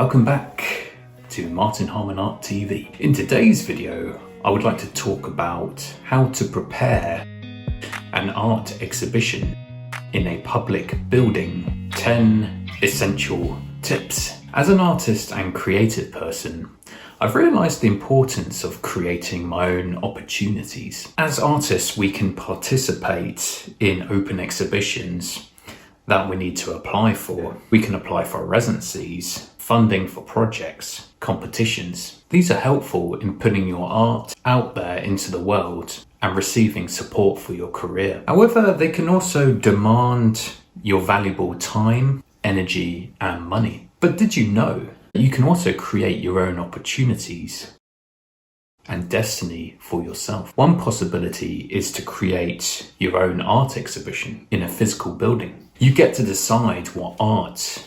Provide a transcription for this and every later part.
Welcome back to Harman Art TV. In today's video, I would like to talk about how to prepare an art exhibition in a public building. 10 essential tips. As an artist and creative person, I've realised the importance of creating my own opportunities. As artists, we can participate in open exhibitions that we need to apply for. We can apply for residencies, funding for projects, competitions. These are helpful in putting your art out there into the world and receiving support for your career. However, they can also demand your valuable time, energy, and money. But did you know you can also create your own opportunities and destiny for yourself? One possibility is to create your own art exhibition in a physical building. You get to decide what art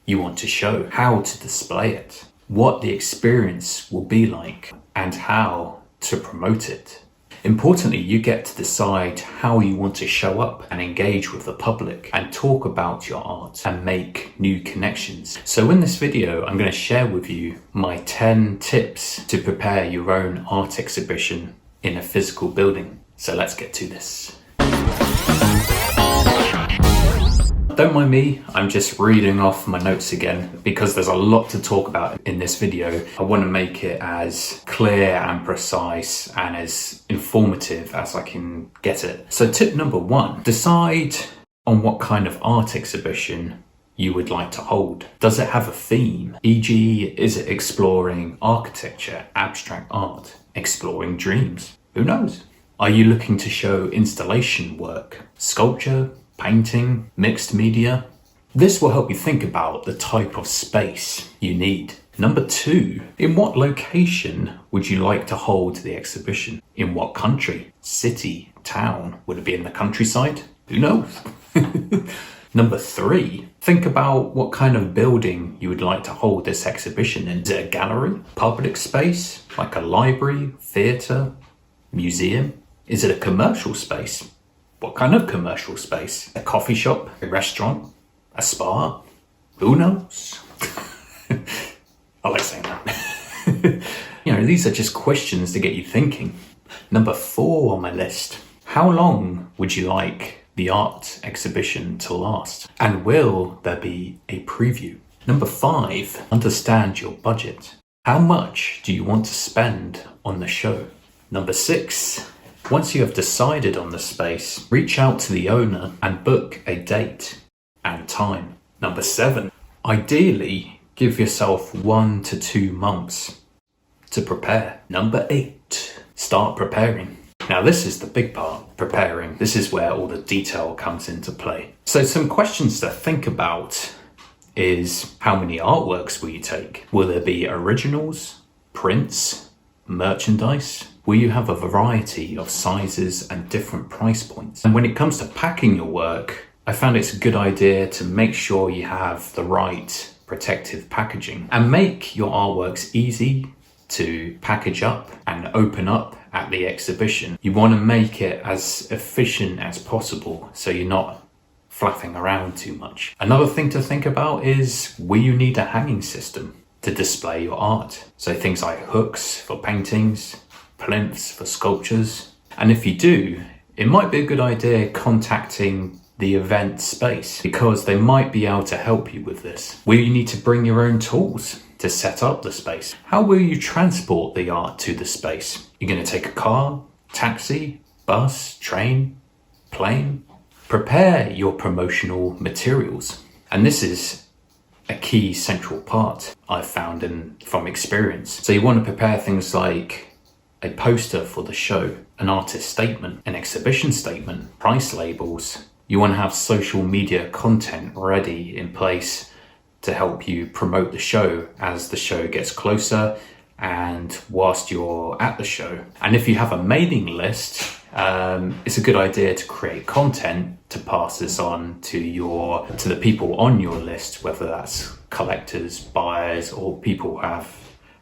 you want to show, how to display it, what the experience will be like, and how to promote it. Importantly, you get to decide how you want to show up and engage with the public and talk about your art and make new connections. So in this video, I'm going to share with you my 10 tips to prepare your own art exhibition in a physical building. So let's get to this. Don't mind me, I'm just reading off my notes again because there's a lot to talk about in this video. I want to make it as clear and precise and as informative as I can get it. So tip number 1, decide on what kind of art exhibition you would like to hold. Does it have a theme? E.g., is it exploring architecture, abstract art, exploring dreams? Who knows? Are you looking to show installation work, sculpture, painting, mixed media? This will help you think about the type of space you need. Number 2, in what location would you like to hold the exhibition? In what country, city, town? Would it be in the countryside? Who knows? Number 3, think about what kind of building you would like to hold this exhibition in. Is it a gallery, public space, like a library, theatre, museum? Is it a commercial space? What kind of commercial space? A coffee shop? A restaurant? A spa? Who knows? I like saying that. These are just questions to get you thinking. Number 4 on my list. How long would you like the art exhibition to last? And will there be a preview? Number 5, understand your budget. How much do you want to spend on the show? Number 6, once you have decided on the space, reach out to the owner and book a date and time. Number 7, ideally give yourself 1 to 2 months to prepare. Number 8, start preparing. Now this is the big part, preparing. This is where all the detail comes into play. So some questions to think about is, how many artworks will you take? Will there be originals, prints, merchandise? Will you have a variety of sizes and different price points? And when it comes to packing your work, I found it's a good idea to make sure you have the right protective packaging and make your artworks easy to package up and open up at the exhibition. You want to make it as efficient as possible so you're not flapping around too much. Another thing to think about is, will you need a hanging system to display your art? So things like hooks for paintings, plinths for sculptures. And if you do, it might be a good idea contacting the event space because they might be able to help you with this. Will you need to bring your own tools to set up the space? How will you transport the art to the space? You're going to take a car, taxi, bus, train, plane? Prepare your promotional materials. And this is a key central part I've found from experience. So you want to prepare things like a poster for the show, an artist statement, an exhibition statement, price labels. You want to have social media content ready in place to help you promote the show as the show gets closer and whilst you're at the show. And if you have a mailing list, it's a good idea to create content to pass this on to the people on your list, whether that's collectors, buyers, or people who have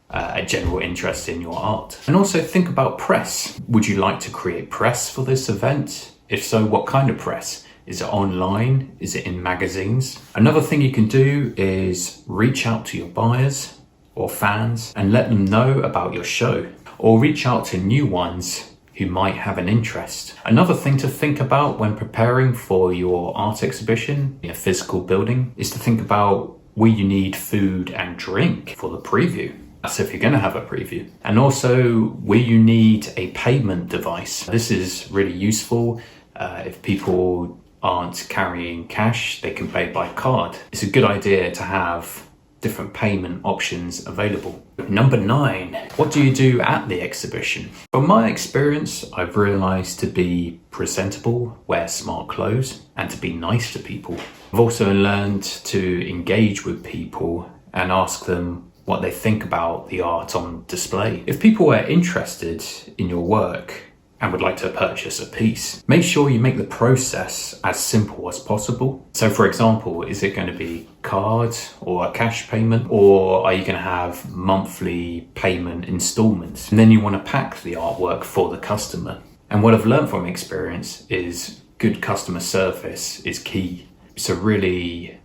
a general interest in your art. And also think about press. Would you like to create press for this event? If so, what kind of press? Is it online? Is it in magazines? Another thing you can do is reach out to your buyers or fans and let them know about your show, or reach out to new ones who might have an interest. Another thing to think about when preparing for your art exhibition in a physical building is to think about will you need food and drink for the preview? That's if you're going to have a preview. And also, will you need a payment device? This is really useful. If people aren't carrying cash, they can pay by card. It's a good idea to have different payment options available. Number 9, what do you do at the exhibition? From my experience, I've realized to be presentable, wear smart clothes, and to be nice to people. I've also learned to engage with people and ask them what they think about the art on display. If people are interested in your work and would like to purchase a piece, make sure you make the process as simple as possible. So for example, is it going to be card or a cash payment, or are you going to have monthly payment installments? And then you want to pack the artwork for the customer. And what I've learned from experience is good customer service is key. So really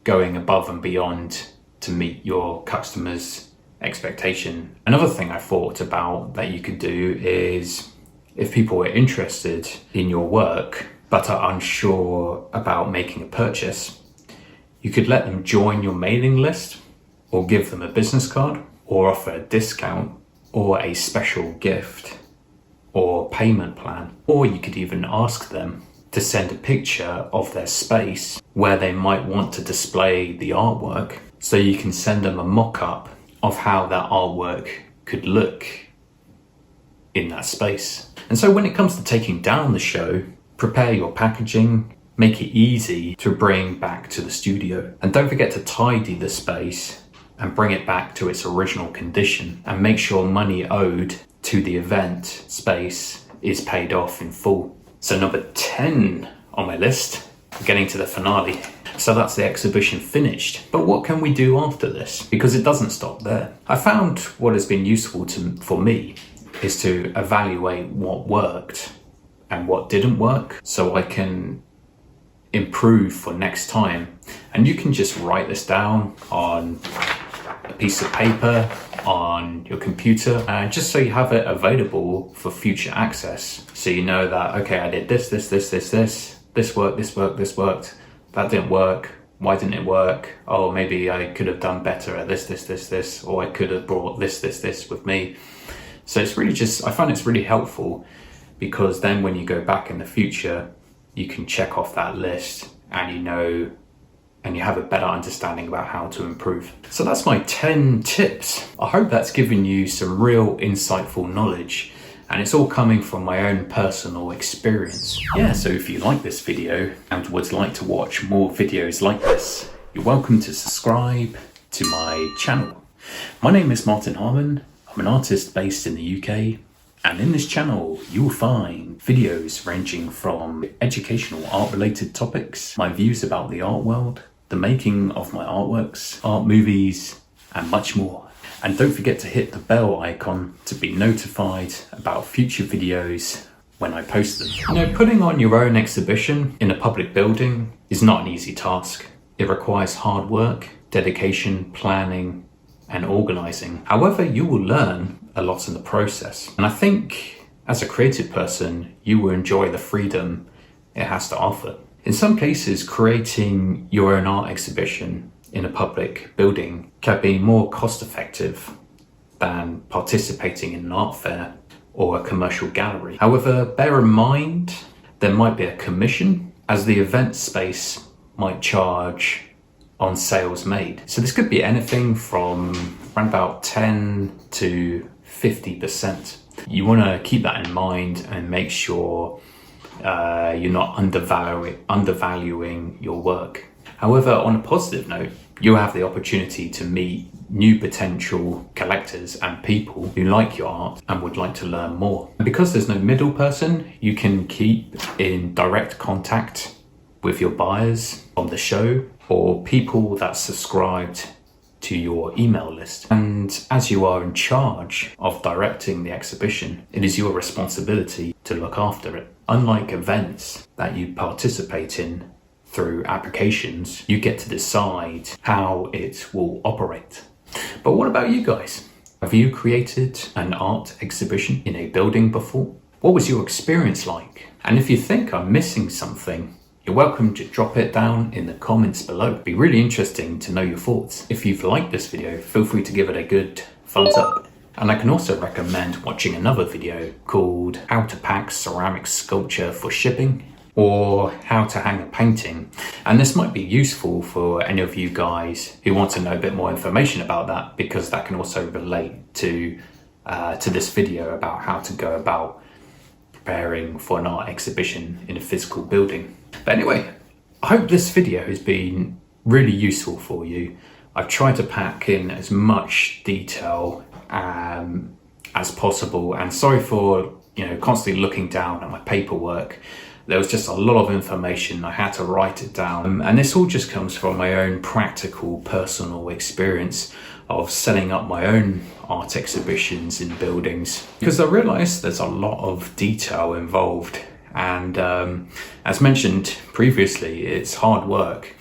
going above and beyond to meet your customers' expectation. Another thing I thought about that you could do is, if people are interested in your work but are unsure about making a purchase, you could let them join your mailing list, or give them a business card, or offer a discount, or a special gift, or payment plan. Or you could even ask them to send a picture of their space where they might want to display the artwork, so you can send them a mock-up of how that artwork could look in that space. And so when it comes to taking down the show, prepare your packaging, make it easy to bring back to the studio. And don't forget to tidy the space and bring it back to its original condition, and make sure money owed to the event space is paid off in full. So number 10 on my list, getting to the finale. So that's the exhibition finished. But what can we do after this? Because it doesn't stop there. I found what has been useful for me is to evaluate what worked and what didn't work, so I can improve for next time. And you can just write this down on a piece of paper, on your computer, just so you have it available for future access. So you know that, okay, I did this worked, this worked, that didn't work. Why didn't it work? Oh, maybe I could have done better at this, or I could have brought this with me. So it's really I find it's really helpful, because then when you go back in the future, you can check off that list and you have a better understanding about how to improve. So that's my 10 tips. I hope that's given you some real insightful knowledge, and it's all coming from my own personal experience. Yeah, so if you like this video and would like to watch more videos like this, you're welcome to subscribe to my channel. My name is Martin Harman. I'm an artist based in the UK, and in this channel you will find videos ranging from educational art-related topics, my views about the art world, the making of my artworks, art movies, and much more. And don't forget to hit the bell icon to be notified about future videos when I post them. You know, putting on your own exhibition in a public building is not an easy task. It requires hard work, dedication, planning, and organizing. However, you will learn a lot in the process. And I think as a creative person, you will enjoy the freedom it has to offer. In some cases, creating your own art exhibition in a public building can be more cost effective than participating in an art fair or a commercial gallery. However, bear in mind, there might be a commission, as the event space might charge on sales made. So this could be anything from around about 10 to 50%. You want to keep that in mind and make sure you're not undervaluing your work. However, on a positive note, you'll have the opportunity to meet new potential collectors and people who like your art and would like to learn more. And because there's no middle person, you can keep in direct contact with your buyers on the show or people that subscribed to your email list. And as you are in charge of directing the exhibition, it is your responsibility to look after it. Unlike events that you participate in through applications, you get to decide how it will operate. But what about you guys? Have you created an art exhibition in a building before? What was your experience like? And if you think I'm missing something, you're welcome to drop it down in the comments below. It'd be really interesting to know your thoughts. If you've liked this video, feel free to give it a good thumbs up. And I can also recommend watching another video called How to Pack Ceramic Sculpture for Shipping, or How to Hang a Painting. And this might be useful for any of you guys who want to know a bit more information about that, because that can also relate to this video about how to go about preparing for an art exhibition in a physical building. But anyway, I hope this video has been really useful for you. I've tried to pack in as much detail as possible, and sorry for constantly looking down at my paperwork. There was just a lot of information. I had to write it down, and this all just comes from my own practical personal experience of setting up my own art exhibitions in buildings, because I realized there's a lot of detail involved, and as mentioned previously, it's hard work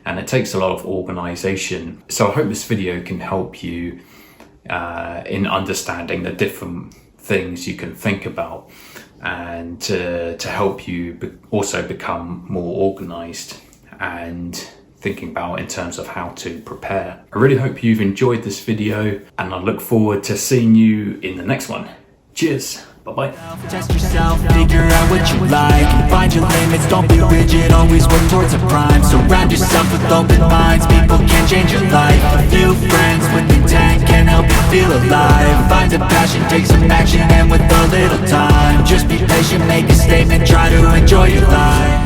and it takes a lot of organization. So I hope this video can help you in understanding the different things you can think about, and to help you also become more organized and thinking about in terms of how to prepare. I really hope you've enjoyed this video, and I look forward to seeing you in the next one. Cheers. Bye-bye. Test yourself, figure out what you like, and find your limits, don't be rigid, always work towards a prime. Surround yourself with open minds, people can change your life. A few friends with intent can help you feel alive. Find a passion, take some action, and with a little time, just be patient, make a statement, try to enjoy your life.